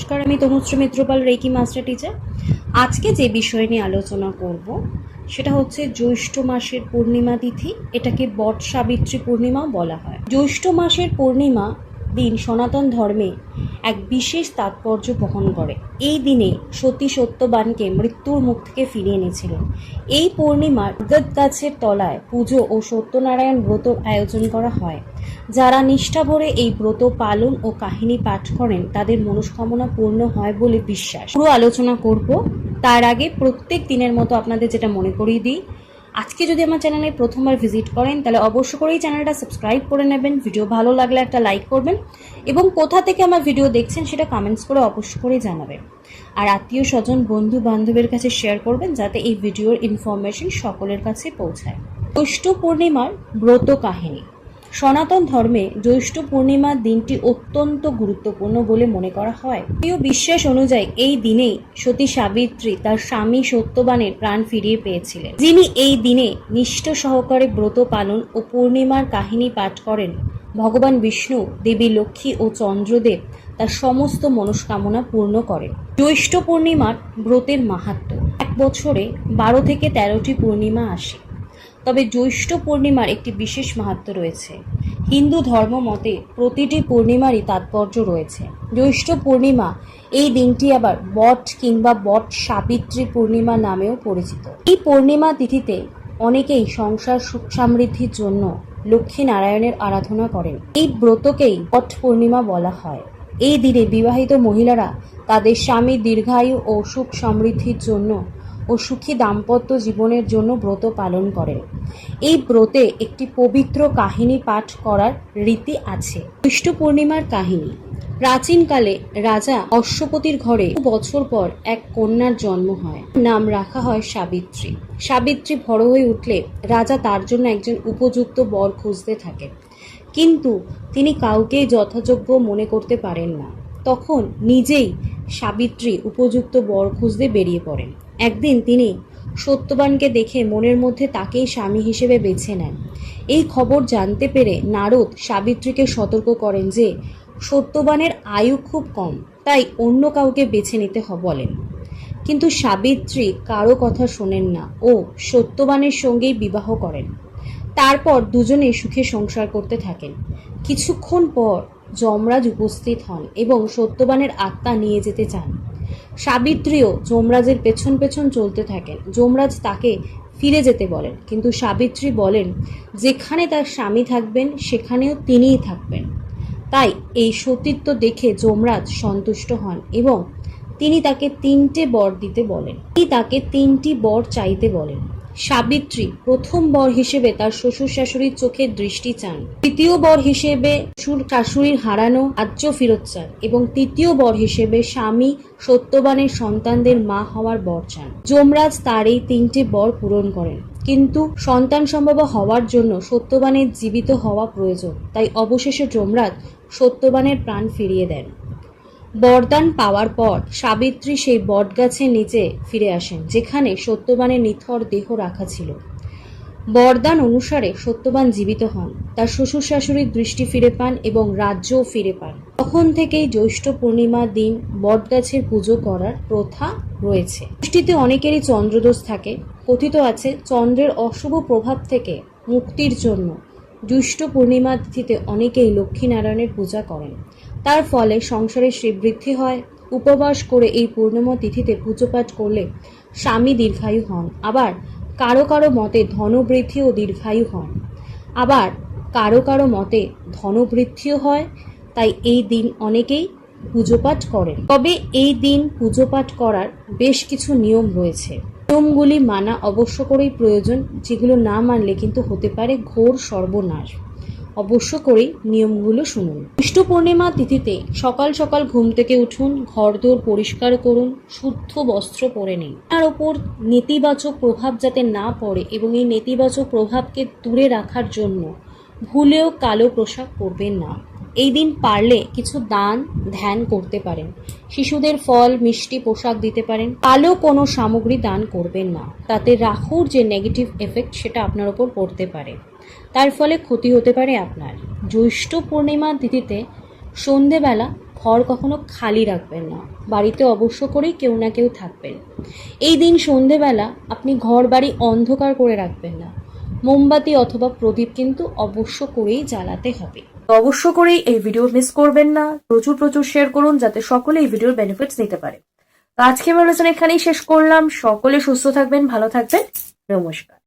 নমস্কার, আমি Tanushree Mitrapal, reiki master teacher. আজকে যে বিষয় নিয়ে আলোচনা করব সেটা হচ্ছে জ্যৈষ্ঠ মাসের পূর্ণিমা তিথি। এটাকে বট সাবিত্রী পূর্ণিমাও বলা হয়। জ্যৈষ্ঠ মাসের পূর্ণিমা দিন সনাতন ধর্মে এক বিশেষ তাৎপর্য বহন করে। এই দিনে সতী সত্যবানকে মৃত্যুর মুখ থেকে ফিরিয়ে এনেছিলেন। এই পূর্ণিমার বট গাছের তলায় পুজো ও সত্যনারায়ণ ব্রত আয়োজন করা হয়। যারা নিষ্ঠা ভরে এই ব্রত পালন ও কাহিনী পাঠ করেন তাদের মনস্কামনা পূর্ণ হয় বলে বিশ্বাস। পুরো আলোচনা করব। তার আগে প্রত্যেক দিনের মতো আপনাদের যেটা মনে করিয়ে দিই, আজকে যদি আমার চ্যানেলে প্রথমবার ভিজিট করেন তাহলে অবশ্য করেই চ্যানেলটা সাবস্ক্রাইব করে নেবেন। ভিডিও ভালো লাগলে একটা লাইক করবেন এবং কোথা থেকে আমার ভিডিও দেখছেন সেটা কমেন্টস করে অবশ্য করেই জানাবেন। আর আত্মীয় স্বজন বন্ধু বান্ধবের কাছে শেয়ার করবেন যাতে এই ভিডিওর ইনফরমেশন সকলের কাছে পৌঁছায়। জ্যৈষ্ঠ পূর্ণিমার ব্রত কাহিনী। সনাতন ধর্মে জ্যৈষ্ঠ পূর্ণিমার দিনটি অত্যন্ত গুরুত্বপূর্ণ বলে মনে করা হয়। প্রিয় বিশ্বাস অনুযায়ী এই দিনেই সতী সাবিত্রী তার স্বামী সত্যবানের প্রাণ ফিরিয়ে পেয়েছিলেন। যিনি এই দিনে নিষ্ঠ সহকারে ব্রত পালন ও পূর্ণিমার কাহিনী পাঠ করেন, ভগবান বিষ্ণু, দেবী লক্ষ্মী ও চন্দ্রদেব তার সমস্ত মনস্কামনা পূর্ণ করেন। জ্যৈষ্ঠ পূর্ণিমার ব্রতের মাহাত্ম্য। এক বছরে 12 থেকে 13টি পূর্ণিমা আসে, তবে জ্যৈষ্ঠ পূর্ণিমার একটি বিশেষ মাহাত্ম্য রয়েছে। হিন্দু ধর্ম মতে প্রতিটি পূর্ণিমারই তাৎপর্য রয়েছে। জ্যৈষ্ঠ পূর্ণিমা এই দিনটি আবার বট কিংবা বট সাবিত্রী পূর্ণিমা নামেও পরিচিত। এই পূর্ণিমা তিথিতে অনেকেই সংসার সুখ সমৃদ্ধির জন্য লক্ষ্মী নারায়ণের আরাধনা করেন। এই ব্রতকেই বট পূর্ণিমা বলা হয়। এই দিনে বিবাহিত মহিলারা তাদের স্বামীর দীর্ঘায়ু ও সুখ সমৃদ্ধির জন্য ও সুখী দাম্পত্য জীবনের জন্য ব্রত পালন করেন। এই ব্রতে একটি পবিত্র কাহিনী পাঠ করার রীতি আছে। জ্যৈষ্ঠ পূর্ণিমার কাহিনী। প্রাচীনকালে রাজা অশ্বপতির ঘরে বছর পর এক কন্যার জন্ম হয়। নাম রাখা হয় সাবিত্রী। সাবিত্রী বড় হয়ে উঠলে রাজা তার জন্য একজন উপযুক্ত বর খুঁজতে থাকেন, কিন্তু তিনি কাউকেই যথাযোগ্য মনে করতে পারেন না। তখন নিজেই সাবিত্রী উপযুক্ত বর খুঁজতে বেরিয়ে পড়েন। একদিন তিনি সত্যবানকে দেখে মনের মধ্যে তাকেই স্বামী হিসেবে বেছে নেন। এই খবর জানতে পেরে নারদ সাবিত্রীকে সতর্ক করেন যে সত্যবানের আয়ু খুব কম, তাই অন্য কাউকে বেছে নিতে বলেন। কিন্তু সাবিত্রী কারো কথা শোনেন না ও সত্যবানের সঙ্গেই বিবাহ করেন। তারপর দুজনে সুখে সংসার করতে থাকেন। কিছুক্ষণ পর যমরাজ উপস্থিত হন এবং সত্যবানের আত্মা নিয়ে যেতে চান। সাবিত্রীও যমরাজের পেছন পেছন চলতে থাকেন। যমরাজ তাকে ফিরে যেতে বলেন, কিন্তু সাবিত্রী বলেন যেখানে তার স্বামী থাকবেন সেখানেও তিনিই থাকবেন। তাই এই সতীত্ব দেখে যমরাজ সন্তুষ্ট হন এবং তিনি তাকে 3টে বর দিতে বলেন। তিনি তাকে 3টি বর চাইতে বলেন। সাবিত্রী প্রথম বর হিসেবে তার শ্বশুর শাশুড়ির চোখের দৃষ্টি চান, দ্বিতীয় বর হিসেবে শ্বশুর শাশুড়ির হারানো রাজ্য ফেরত চান এবং তৃতীয় বর হিসেবে স্বামী সত্যবানের সন্তানদের মা হওয়ার বর চান। যমরাজ তার এই 3টে বর পূরণ করেন, কিন্তু সন্তান সম্ভব হওয়ার জন্য সত্যবানের জীবিত হওয়া প্রয়োজন। তাই অবশেষে যমরাজ সত্যবানের প্রাণ ফিরিয়ে দেন। বরদান পাওয়ার পর সাবিত্রী সেই বটগাছের নিচে ফিরে আসেন যেখানে সত্যবানের নিথর দেহ রাখা ছিল। বরদান অনুসারে সত্যবান জীবিত হন, তার শ্বশুর শাশুড়ির দৃষ্টি ফিরে পান এবং রাজ্যও ফিরে পান। তখন থেকেই জ্যৈষ্ঠ পূর্ণিমার দিন বটগাছের পুজো করার প্রথা রয়েছে। দৃষ্টিতে অনেকেরই চন্দ্রদোষ থাকে। কথিত আছে চন্দ্রের অশুভ প্রভাব থেকে মুক্তির জন্য জ্যৈষ্ঠ পূর্ণিমা তিথিতে অনেকেই লক্ষ্মীনারায়ণের পূজা করেন। তার ফলে সংসারে শ্রীবৃদ্ধি হয়। উপবাস করে এই পূর্ণিমা তিথিতে পুজোপাঠ করলে স্বামী দীর্ঘায়ু হন। আবার কারো কারো মতে ধনবৃদ্ধি ও দীর্ঘায়ু হন। আবার কারো কারো মতে ধনবৃদ্ধিও হয়। তাই এই দিন অনেকেই পুজোপাঠ করেন। তবে এই দিন পুজোপাঠ করার বেশ কিছু নিয়ম রয়েছে। নিয়মগুলি মানা অবশ্য করেই প্রয়োজন, যেগুলো না মানলে কিন্তু হতে পারে ঘোর সর্বনাশ। অবশ্য করেই নিয়মগুলো শুনুন। জ্যৈষ্ঠ পূর্ণিমা তিথিতে সকাল সকাল ঘুম থেকে উঠুন, ঘরদোর পরিষ্কার করুন, শুদ্ধ বস্ত্র পরে নিন। তার ওপর নেতিবাচক প্রভাব যাতে না পড়ে এবং এই নেতিবাচক প্রভাবকে দূরে রাখার জন্য ভুলেও কালো পোশাক পরবেন না। এই দিন পারলে কিছু দান ধ্যান করতে পারেন। শিশুদের ফল মিষ্টি পোশাক দিতে পারেন। কালো কোনো সামগ্রী দান করবেন না, তাতে রাহুর যে নেগেটিভ এফেক্ট সেটা আপনার ওপর পড়তে পারে, তার ফলে ক্ষতি হতে পারে আপনার। জ্যৈষ্ঠ পূর্ণিমা তিথিতে সন্ধেবেলা ঘর কখনো খালি রাখবেন না, বাড়িতে অবশ্য করেই কেউ না কেউ থাকবেন। এই দিন সন্ধেবেলা আপনি ঘর বাড়ি অন্ধকার করে রাখবেন না, মোমবাতি অথবা প্রদীপ কিন্তু অবশ্য করেই জ্বালাতে হবে। তো অবশ্য করেই এই ভিডিও মিস করবেন না, প্রচুর প্রচুর শেয়ার করুন যাতে সকলে এই ভিডিওর বেনিফিটস নিতে পারে। তো আজকে আমি আলোচনা এখানেই শেষ করলাম। সকলে সুস্থ থাকবেন, ভালো থাকবেন, নমস্কার।